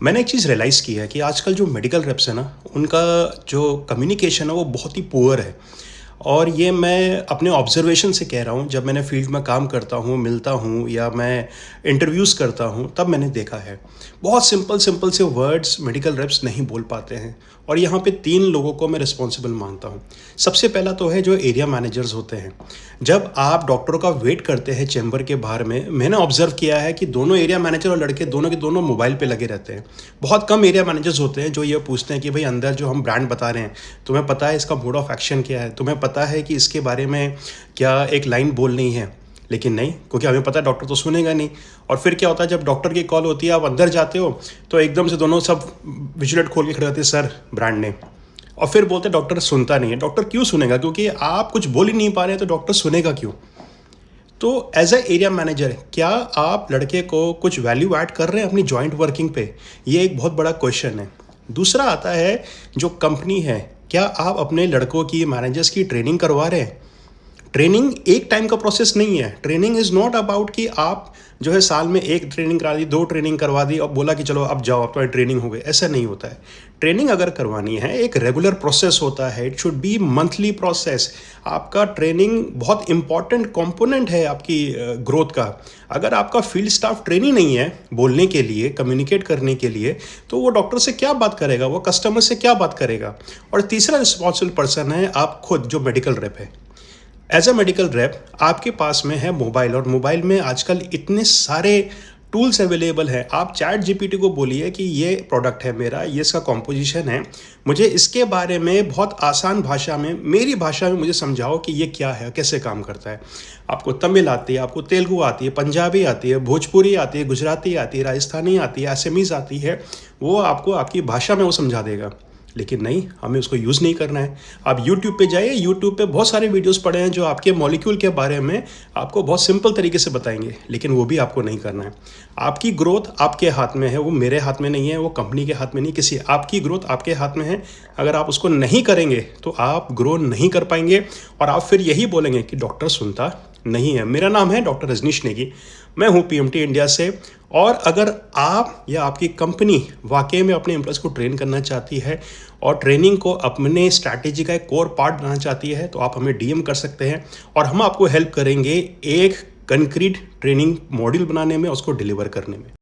मैंने एक चीज़ रियलाइज़ की है कि आजकल जो मेडिकल रेप्स है ना, उनका जो कम्युनिकेशन है वो बहुत ही पुअर है। और ये मैं अपने ऑब्ज़र्वेशन से कह रहा हूँ, जब मैंने फ़ील्ड में काम करता हूँ, मिलता हूँ या मैं इंटरव्यूज़ करता हूँ, तब मैंने देखा है। बहुत सिंपल सिंपल से वर्ड्स मेडिकल रेप्स नहीं बोल पाते हैं और यहाँ पे 3 लोगों को मैं रिस्पॉन्सिबल मानता हूँ। सबसे पहला तो है जो एरिया मैनेजर्स होते हैं। जब आप डॉक्टरों का वेट करते हैं चैम्बर के बाहर में, मैंने ऑब्ज़र्व किया है कि दोनों एरिया मैनेजर और लड़के दोनों के दोनों मोबाइल पे लगे रहते हैं। बहुत कम एरिया मैनेजर्स होते हैं जो ये पूछते हैं कि भाई अंदर जो हम ब्रांड बता रहे हैं, तुम्हें पता है इसका मोड ऑफ एक्शन क्या है? तुम्हें पता है कि इसके बारे में क्या एक लाइन बोलनी है? लेकिन नहीं, क्योंकि हमें पता है डॉक्टर तो सुनेगा नहीं। और फिर क्या होता है, जब डॉक्टर की कॉल होती है, आप अंदर जाते हो, तो एकदम से दोनों सब विजिलेट खोल के खड़े होते हैं, सर ब्रांड नेम। और फिर बोलते हैं डॉक्टर सुनता नहीं है। डॉक्टर क्यों सुनेगा? क्योंकि आप कुछ बोल ही नहीं पा रहे हैं, तो डॉक्टर सुनेगा क्यों? तो एज ए एरिया मैनेजर क्या आप लड़के को कुछ वैल्यू ऐड कर रहे हैं अपनी जॉइंट वर्किंग पे? ये एक बहुत बड़ा क्वेश्चन है। दूसरा आता है जो कंपनी है, क्या आप अपने लड़कों की, मैनेजर्स की ट्रेनिंग करवा रहे हैं? ट्रेनिंग एक टाइम का प्रोसेस नहीं है। ट्रेनिंग इज़ नॉट अबाउट कि आप जो है साल में 1 ट्रेनिंग करा दी, 2 ट्रेनिंग करवा दी और बोला कि चलो अब जाओ, अब तुम्हारी ट्रेनिंग हो गई। ऐसा नहीं होता है। ट्रेनिंग अगर करवानी है, एक रेगुलर प्रोसेस होता है। It should be monthly process. आपका ट्रेनिंग बहुत इंपॉर्टेंट कंपोनेंट है आपकी ग्रोथ का। अगर आपका फील्ड स्टाफ ट्रेनिंग नहीं है बोलने के लिए, कम्युनिकेट करने के लिए, तो वो डॉक्टर से क्या बात करेगा, वो कस्टमर से क्या बात करेगा? और तीसरा रिस्पॉन्सिबल पर्सन है आप खुद, जो मेडिकल रेप है। एज अ मेडिकल रेप आपके पास में है मोबाइल, और मोबाइल में आजकल इतने सारे टूल्स अवेलेबल हैं। आप चैट जीपीटी को बोलिए कि ये प्रोडक्ट है मेरा, ये इसका कॉम्पोजिशन है, मुझे इसके बारे में बहुत आसान भाषा में, मेरी भाषा में मुझे समझाओ कि ये क्या है, कैसे काम करता है। आपको तमिल आती है, आपको तेलुगु आती है, पंजाबी आती है, भोजपुरी आती है, गुजराती आती है, राजस्थानी आती है, असमीज़ आती है, वो आपको आपकी भाषा में वो समझा देगा। लेकिन नहीं, हमें उसको यूज़ नहीं करना है। आप यूट्यूब पे जाइए, यूट्यूब पे बहुत सारे वीडियोस पड़े हैं जो आपके मॉलिक्यूल के बारे में आपको बहुत सिंपल तरीके से बताएंगे, लेकिन वो भी आपको नहीं करना है। आपकी ग्रोथ आपके हाथ में है, वो मेरे हाथ में नहीं है, वो कंपनी के हाथ में नहीं, किसी आपकी ग्रोथ आपके हाथ में है। अगर आप उसको नहीं करेंगे तो आप ग्रो नहीं कर पाएंगे और आप फिर यही बोलेंगे कि डॉक्टर सुनता नहीं है। मेरा नाम है डॉक्टर रजनीश नेगी, मैं हूँ पीएमटी इंडिया से। और अगर आप या आपकी कंपनी वाकई में अपने एम्प्लॉयज़ को ट्रेन करना चाहती है और ट्रेनिंग को अपने स्ट्रैटेजी का एक कोर पार्ट बनाना चाहती है, तो आप हमें डीएम कर सकते हैं और हम आपको हेल्प करेंगे एक कंक्रीट ट्रेनिंग मॉड्यूल बनाने में, उसको डिलीवर करने में।